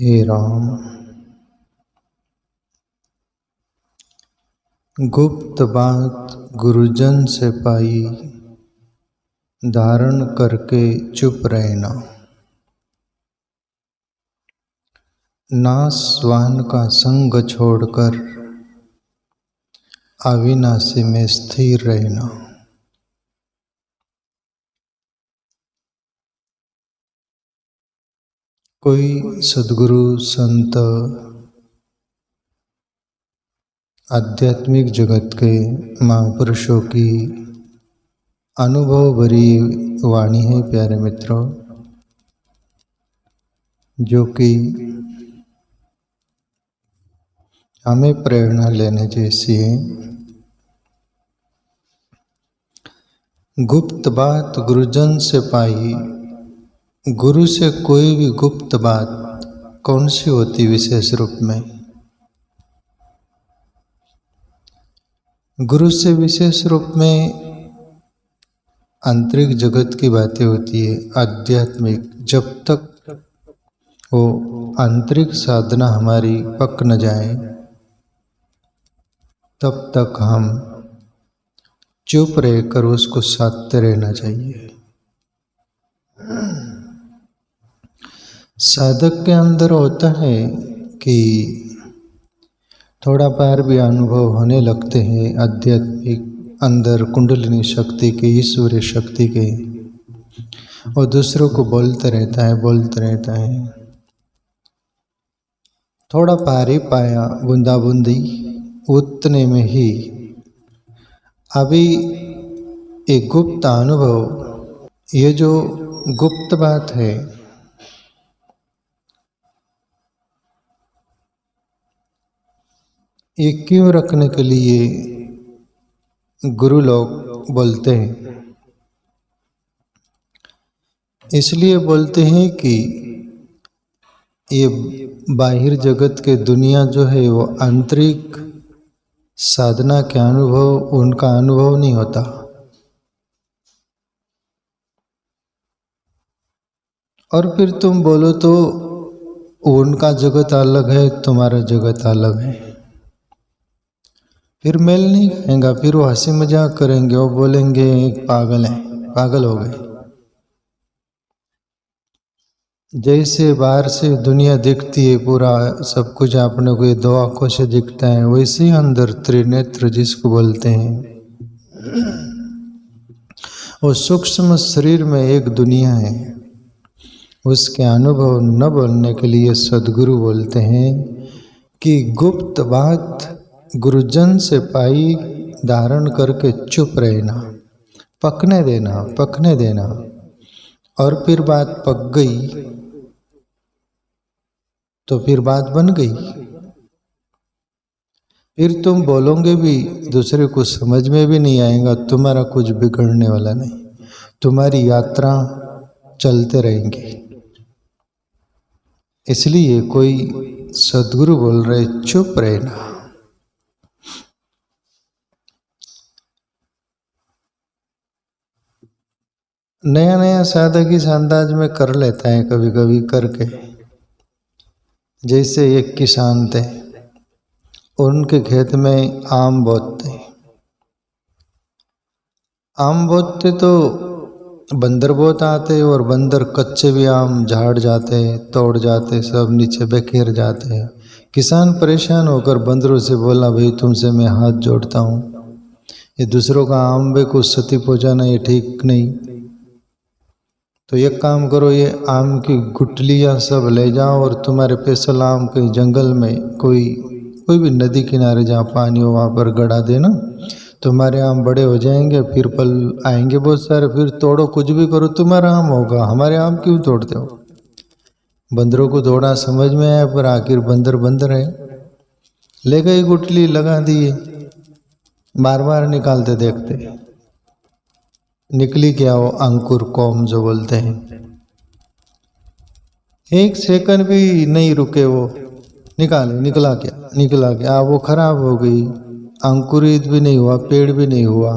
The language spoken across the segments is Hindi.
हे राम, गुप्त बात गुरुजन से पाई, धारण करके चुप रहना। नासवान का संग छोड़कर अविनाशी में स्थिर रहना। कोई सद्गुरु संत आध्यात्मिक जगत के महापुरुषों की अनुभव भरी वाणी है प्यारे मित्रों, जो कि हमें प्रेरणा लेने जैसी है। गुप्त बात गुरुजन से पाई। गुरु से कोई भी गुप्त बात कौन सी होती विशेष रूप में? गुरु से विशेष रूप में आंतरिक जगत की बातें होती है, आध्यात्मिक। जब तक वो आंतरिक साधना हमारी पक न जाए तब तक हम चुप रहकर उसको साधते रहना चाहिए। साधक के अंदर होता है कि थोड़ा पार भी अनुभव होने लगते हैं आध्यात्मिक अंदर कुंडलिनी शक्ति के, ईश्वरीय शक्ति के, और दूसरों को बोलते रहता है। थोड़ा पार ही पाया, बूंदा बूंदी, उतने में ही अभी एक गुप्त अनुभव, ये जो गुप्त बात है, ये क्यों रखने के लिए गुरु लोग बोलते हैं? इसलिए बोलते हैं कि ये बाहिर जगत के दुनिया जो है वो आंतरिक साधना के अनुभव, उनका अनुभव नहीं होता। और फिर तुम बोलो तो उनका जगत अलग है, तुम्हारा जगत अलग है, फिर मेल नहीं खाएगा। फिर वो हंसी मजाक करेंगे, वो बोलेंगे एक पागल है, पागल हो गए। जैसे बाहर से दुनिया दिखती है, पूरा सब कुछ अपने को ये दो आंखों से दिखता है, वैसे ही अंदर त्रिनेत्र जिसको बोलते हैं, वो सूक्ष्म शरीर में एक दुनिया है। उसके अनुभव न बोलने के लिए सद्गुरु बोलते हैं कि गुप्त बात गुरुजन से पाई, धारण करके चुप रहना, पकने देना। और फिर बात पक गई तो फिर बात बन गई। फिर तुम बोलोगे भी, दूसरे को समझ में भी नहीं आएगा, तुम्हारा कुछ बिगड़ने वाला नहीं, तुम्हारी यात्रा चलते रहेंगी। इसलिए कोई सद्गुरु बोल रहे चुप रहना। नया साधक इस अंदाज में कर लेता है कभी कभी करके। जैसे एक किसान थे, उनके खेत में आम बोते तो बंदर बहुत आते, और बंदर कच्चे भी आम झाड़ जाते, तोड़ जाते, सब नीचे बिखेर जाते। किसान परेशान होकर बंदरों से बोला, भाई तुमसे मैं हाथ जोड़ता हूँ, ये दूसरों का आम भी कुछ क्षति पहुँचाना ये ठीक नहीं। तो एक काम करो, ये आम की गुठलियाँ सब ले जाओ और तुम्हारे स्पेशल आम के जंगल में कोई भी नदी किनारे जहाँ पानी हो वहाँ पर गड़ा देना, तुम्हारे आम बड़े हो जाएंगे, फिर फल आएंगे बहुत सारे, फिर तोड़ो, कुछ भी करो, तुम्हारा आम होगा, हमारे आम क्यों तोड़ते हो? बंदरों को थोड़ा समझ में आया, पर आखिर बंदर है, ले गई गुठली, लगा दिए, बार बार निकालते देखते, निकली क्या? वो अंकुर कौम जो बोलते हैं। एक सेकंड भी नहीं रुके, वो निकला क्या? वो खराब हो गई, अंकुरित भी नहीं हुआ, पेड़ भी नहीं हुआ,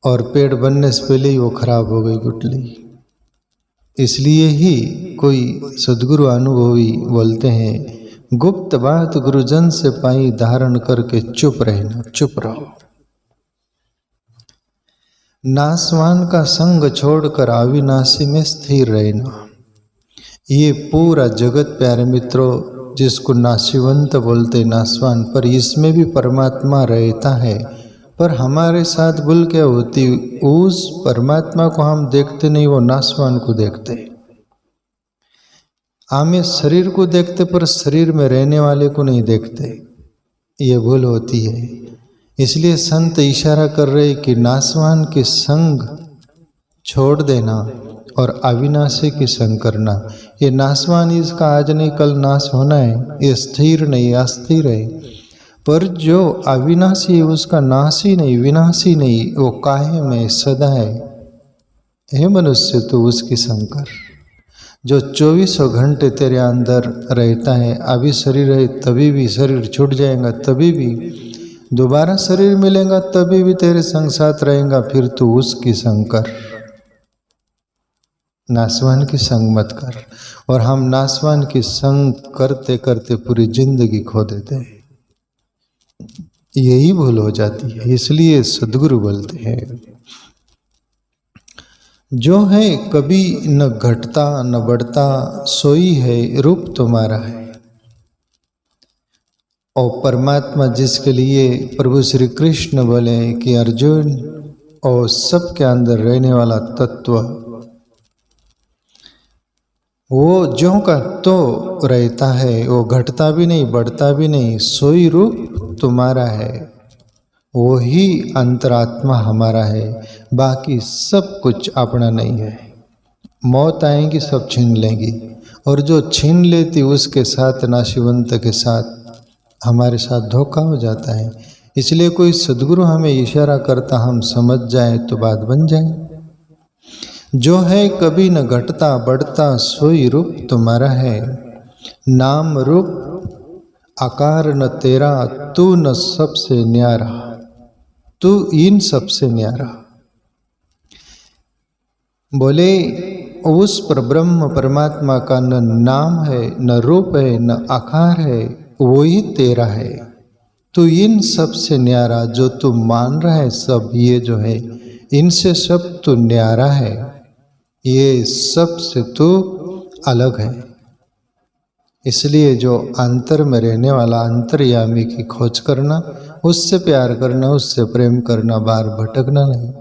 और पेड़ बनने से पहले ही वो खराब हो गई गुठली। इसलिए ही कोई सद्गुरु अनुभवी बोलते हैं, गुप्त बात गुरुजन से पाई धारण करके चुप रहना, चुप रहो। नासवान का संग छोड़कर अविनाशी में स्थिर रहना। ये पूरा जगत प्यारे मित्रों जिसको नाशिवंत बोलते, नासवान, पर इसमें भी परमात्मा रहता है। पर हमारे साथ भूल क्या होती, उस परमात्मा को हम देखते नहीं, वो नासवान को देखते। हमें शरीर को देखते पर शरीर में रहने वाले को नहीं देखते, ये भूल होती है। इसलिए संत इशारा कर रहे कि नासवान के संग छोड़ देना और अविनाशी की संग करना। ये नासवान इसका आज नहीं कल नाश होना है, ये स्थिर नहीं, अस्थिर है। पर जो अविनाशी उसका नाशी नहीं, विनाशी नहीं, वो कायम है, सदा है। हे मनुष्य तो उसकी संग कर, जो 24 घंटे तेरे अंदर रहता है। अभी शरीर है तभी भी शरीर छूट जाएगा, तभी भी दोबारा शरीर मिलेगा, तभी भी तेरे संग साथ रहेगा। फिर तू उसकी संग कर, नासवान की संग मत कर। और हम नासवान की संग करते करते पूरी जिंदगी खो देते हैं, यही भूल हो जाती है। इसलिए सद्गुरु बोलते हैं, जो है कभी न घटता न बढ़ता, सोई है रूप तुम्हारा है। और परमात्मा जिसके लिए प्रभु श्री कृष्ण बोले कि अर्जुन, और सबके अंदर रहने वाला तत्व, वो ज्यों का तो रहता है, वो घटता भी नहीं बढ़ता भी नहीं, सोई रूप तुम्हारा है। वो ही अंतरात्मा हमारा है, बाकी सब कुछ अपना नहीं है। मौत आएगी सब छीन लेगी, और जो छीन लेती उसके साथ, नाशिवंत के साथ हमारे साथ धोखा हो जाता है। इसलिए कोई सद्गुरु हमें इशारा करता, हम समझ जाए तो बात बन जाए। जो है कभी न घटता बढ़ता, सोई रूप तुम्हारा है। नाम रूप आकार न तेरा, तू न सबसे न्यारा, तू इन सबसे न्यारा। बोले उस पर ब्रह्म परमात्मा का न नाम है, न रूप है, न आकार है, वो ही तेरा है। तू इन सबसे न्यारा, जो तू मान रहा है सब ये जो है, इनसे सब तू न्यारा है, ये सब से तू अलग है। इसलिए जो अंतर में रहने वाला अंतर्यामी की खोज करना, उससे प्यार करना, उससे प्रेम करना, बार भटकना नहीं।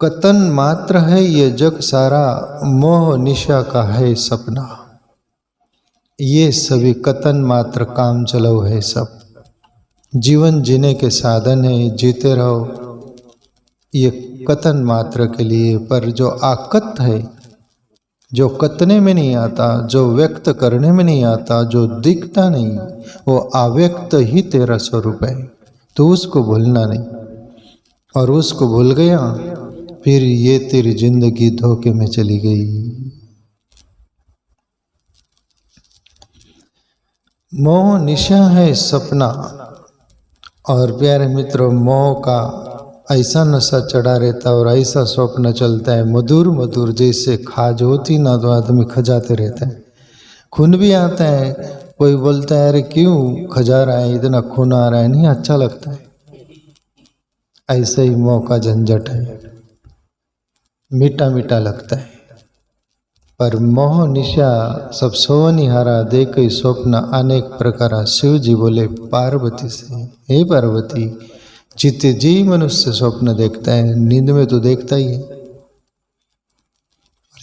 कतन मात्र है ये जग सारा, मोह निशा का है सपना। ये सभी कतन मात्र काम चलो है सब, जीवन जीने के साधन है, जीते रहो ये कतन मात्र के लिए। पर जो आकत है, जो कतने में नहीं आता, जो व्यक्त करने में नहीं आता, जो दिखता नहीं, वो अव्यक्त ही तेरा स्वरूप है। तो उसको भूलना नहीं, और उसको भूल गया फिर ये तेरी जिंदगी धोखे में चली गई। मोह निशा है सपना। और प्यारे मित्रों, मोह का ऐसा नशा चढ़ा रहता और ऐसा स्वप्न चलता है, मधुर मधुर, जैसे खाज होती ना तो आदमी खजाते रहता है। खून भी आता है, कोई बोलता है अरे क्यों खजा रहा है, इतना खून आ रहा है, नहीं अच्छा लगता है। ऐसे ही मोह का झंझट है, मीठा मीठा लगता है। पर मोह निशा सब सोनिहारा, देख स्वप्न अनेक प्रकार। शिव जी बोले पार्वती से, हे पार्वती, जीते जी मनुष्य स्वप्न देखता है, नींद में तो देखता ही है।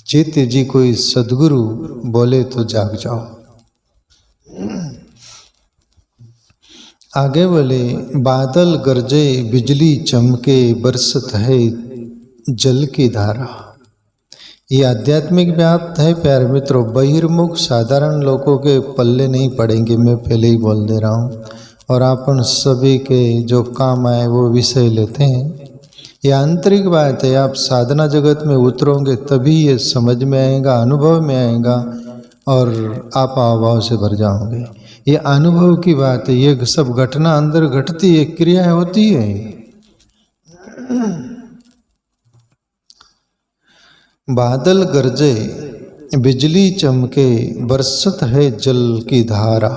जीते जी कोई सद्गुरु बोले तो जाग जाओ। आगे बोले बादल गरजे बिजली चमके, बरसत है जल की धारा। ये आध्यात्मिक व्याप्त है प्यारे मित्रों, बहिर्मुख साधारण लोगों के पल्ले नहीं पड़ेंगे, मैं पहले ही बोल दे रहा हूँ। और अपन सभी के जो काम आए वो विषय लेते हैं। ये आंतरिक बात है, आप साधना जगत में उतरोगे तभी ये समझ में आएगा, अनुभव में आएगा, और आप अभाव से भर जाओगे। ये अनुभव की बात है, ये सब घटना अंदर घटती है, क्रिया होती है। बादल गरजे, बिजली चमके, बरसत है जल की धारा।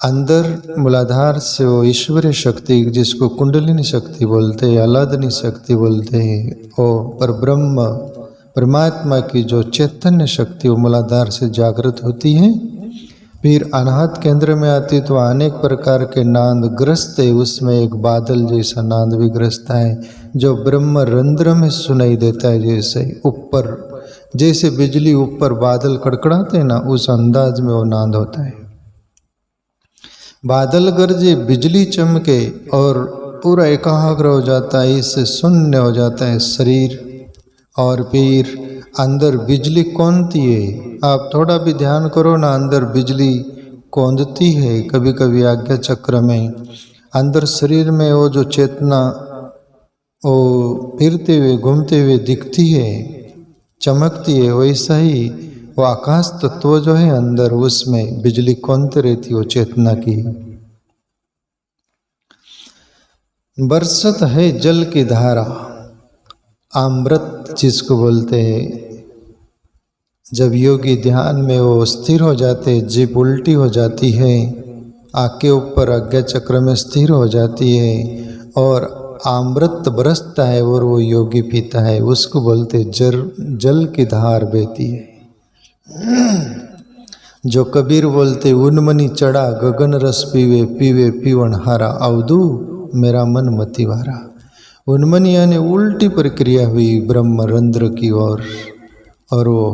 अंदर मूलाधार से वो ईश्वरीय शक्ति, जिसको कुंडलिनी शक्ति बोलते हैं, आह्लादनी शक्ति बोलते हैं, वो पर ब्रह्म परमात्मा की जो चैतन्य शक्ति वो मूलाधार से जागृत होती है। फिर अनाहत केंद्र में आती तो अनेक प्रकार के नाद ग्रस्त है, उसमें एक बादल जैसा नाद भी ग्रस्त है, जो ब्रह्म रंध्र में सुनाई देता है। जैसे ऊपर जैसे बिजली ऊपर बादल कड़कड़ाते हैं ना, उस अंदाज में वो नाद होता है। बादल गरजे, बिजली चमके और पूरा एकाग्र हो जाता है, इससे शून्य हो जाता है शरीर। और फिर अंदर बिजली कौंधती है, आप थोड़ा भी ध्यान करो ना, अंदर बिजली कौंधती है। कभी कभी आज्ञा चक्र में अंदर शरीर में वो जो चेतना वो फिरते हुए घूमते हुए दिखती है, चमकती है, वैसा ही वो आकाश तत्व जो है अंदर, उसमें बिजली कौंधती रहती वो चेतना की। बरसत है जल की धारा, अमृत जिसको बोलते हैं। जब योगी ध्यान में वो स्थिर हो जाते, जीभ उल्टी हो जाती है, आँख के ऊपर आज्ञा चक्र में स्थिर हो जाती है और अमृत बरसता है और वो योगी पीता है, उसको बोलते जल की धार बहती है। जो कबीर बोलते, उन्मनी चढ़ा गगन रस पीवे, पीवे पीवन हारा, अवधू मेरा मन मतिवारा। उन्मनी यानी उल्टी प्रक्रिया हुई ब्रह्म रंध्र की ओर, और वो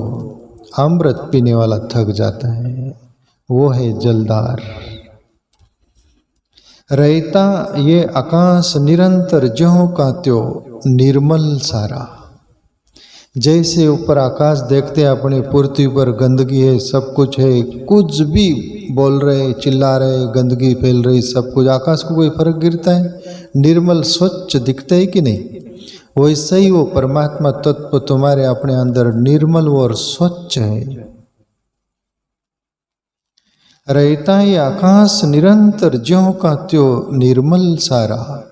अमृत पीने वाला थक जाता है, वो है जलधार। रहता ये आकाश निरंतर ज्यों का त्यों निर्मल सारा। जैसे ऊपर आकाश देखते हैं, अपनी पृथ्वी पर गंदगी है, सब कुछ है, कुछ भी बोल रहे, चिल्ला रहे, गंदगी फैल रही, सब कुछ, आकाश को कोई फर्क गिरता है? निर्मल स्वच्छ दिखता है कि नहीं? वैसे ही वो परमात्मा तत्व तुम्हारे अपने अंदर निर्मल और स्वच्छ है। रहता है आकाश निरंतर ज्यों का त्यों निर्मल सारा।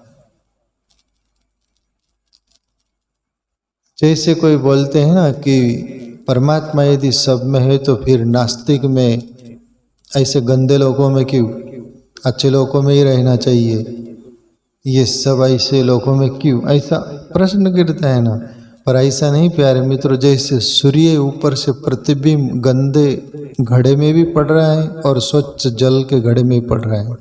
जैसे कोई बोलते हैं ना कि परमात्मा यदि सब में है तो फिर नास्तिक में, ऐसे गंदे लोगों में क्यों, अच्छे लोगों में ही रहना चाहिए, ये सब ऐसे लोगों में क्यों, ऐसा प्रश्न गिरता है ना। पर ऐसा नहीं प्यारे मित्रों, जैसे सूर्य ऊपर से प्रतिबिंब गंदे घड़े में भी पड़ रहा है और स्वच्छ जल के घड़े में पड़ रहा है,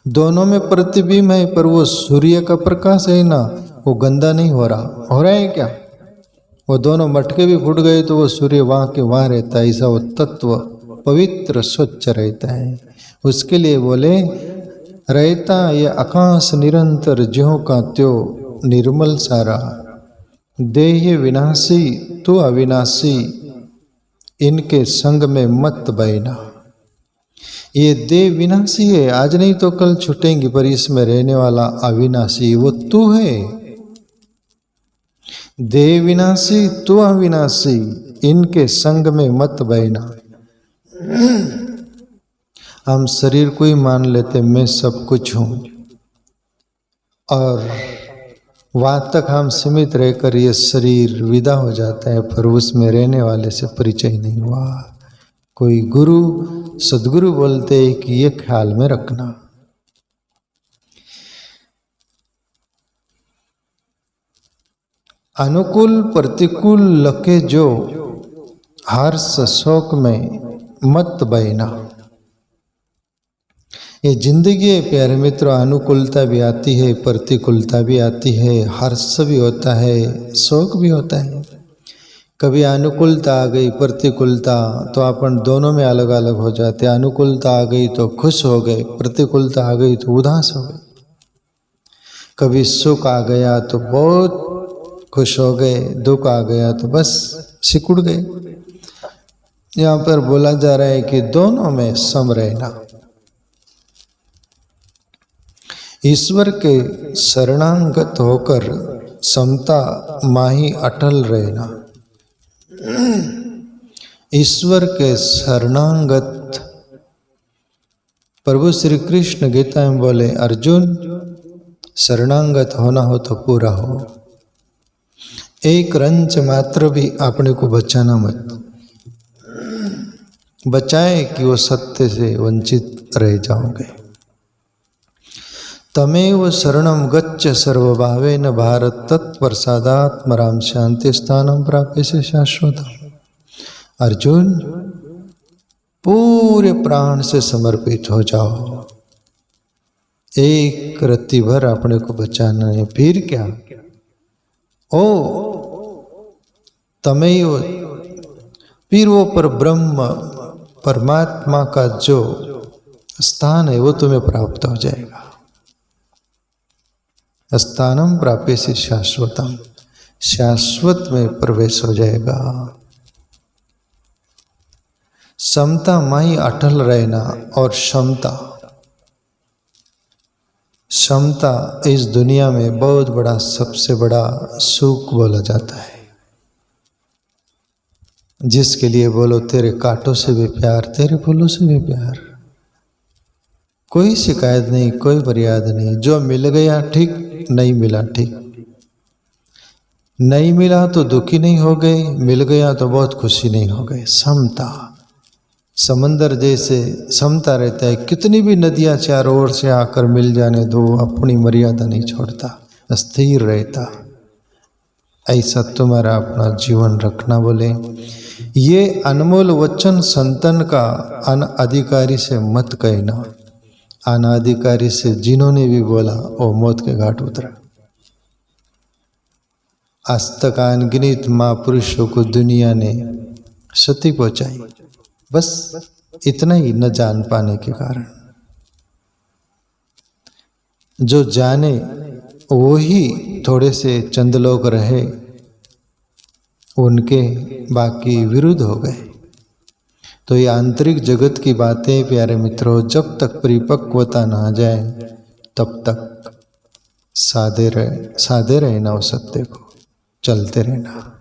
दोनों में प्रतिबिंब है, पर वो सूर्य का प्रकाश है ना, वो गंदा नहीं हो रहा है क्या? वो दोनों मटके भी फूट गए तो वो सूर्य वहाँ के वहाँ रहता है, ऐसा वो तत्व पवित्र स्वच्छ रहता है। उसके लिए बोले, रहता ये आकाश निरंतर ज्यों का त्यों निर्मल सारा। देह विनाशी तो अविनाशी, इनके संग में मत बहना। ये देह विनाशी है, आज नहीं तो कल छूटेंगी, पर इसमें रहने वाला अविनाशी वो तू है। देह विनाशी तो अविनाशी, इनके संग में मत बहना। हम शरीर को ही मान लेते मैं सब कुछ हूँ, और वहाँ तक हम सीमित रहकर ये शरीर विदा हो जाता है, पर उसमें रहने वाले से परिचय नहीं हुआ। कोई गुरु सदगुरु बोलते हैं कि ये ख्याल में रखना। अनुकूल प्रतिकूल लके जो, हर्ष शोक में मत बहना। ये जिंदगी है प्यारे मित्रों, अनुकूलता भी आती है, प्रतिकूलता भी आती है, हर्ष भी होता है, शोक भी होता है। कभी अनुकूलता आ गई, प्रतिकूलता, तो अपन दोनों में अलग अलग हो जाते। अनुकूलता आ गई तो खुश हो गए, प्रतिकूलता आ गई तो उदास हो गए। कभी सुख आ गया तो बहुत खुश हो गए, दुख आ गया तो बस सिकुड़ गए। यहाँ पर बोला जा रहा है कि दोनों में सम रहना, ईश्वर के शरणागत होकर समता माही अटल रहना। ईश्वर के शरणागत, प्रभु श्री कृष्ण गीता में बोले, अर्जुन शरणागत होना हो तो पूरा हो। एक रंच मात्र भी अपने को बचाना मत, बचाए कि वो सत्य से वंचित रह जाओगे। तमेव शरणम गच्छ सर्वभावेन भारत तत्प्रसादात्मराम शांति स्थानम प्राप्य से शाश्वत। अर्जुन, पूरे प्राण से समर्पित हो जाओ, एक रत्ती भर अपने को बचाना है। फिर क्या? ओ तमेव, फिर वो पर ब्रह्म परमात्मा का जो स्थान है वो तुम्हें प्राप्त हो जाएगा। स्थानम प्राप्य से शाश्वतम, शाश्वत में प्रवेश हो जाएगा। समता माही अटल रहना, और क्षमता, क्षमता इस दुनिया में बहुत बड़ा, सबसे बड़ा सुख बोला जाता है। जिसके लिए बोलो तेरे कांटों से भी प्यार, तेरे फूलों से भी प्यार, कोई शिकायत नहीं, कोई फरियाद नहीं। जो मिल गया ठीक, नहीं मिला ठीक। नहीं मिला तो दुखी नहीं हो गए, मिल गया तो बहुत खुशी नहीं हो गए। समता, समंदर जैसे समता रहता है। कितनी भी नदियां चारों ओर से आकर मिल जाने दो, अपनी मर्यादा नहीं छोड़ता, स्थिर रहता। ऐसा तुम्हारा अपना जीवन रखना। बोले ये अनमोल वचन संतन का अनधिकारी से मत कहना। अनाधिकारी से जिन्होंने भी बोला वो मौत के घाट उतरा। आज तक अनगिनत महापुरुषों को दुनिया ने क्षति पहुंचाई, बस इतना ही न जान पाने के कारण। जो जाने वो ही थोड़े से चंद लोग रहे, उनके बाकी विरुद्ध हो गए। तो ये आंतरिक जगत की बातें प्यारे मित्रों, जब तक परिपक्वता ना आ जाए तब तक साधे रहना, उस सत्य को चलते रहना।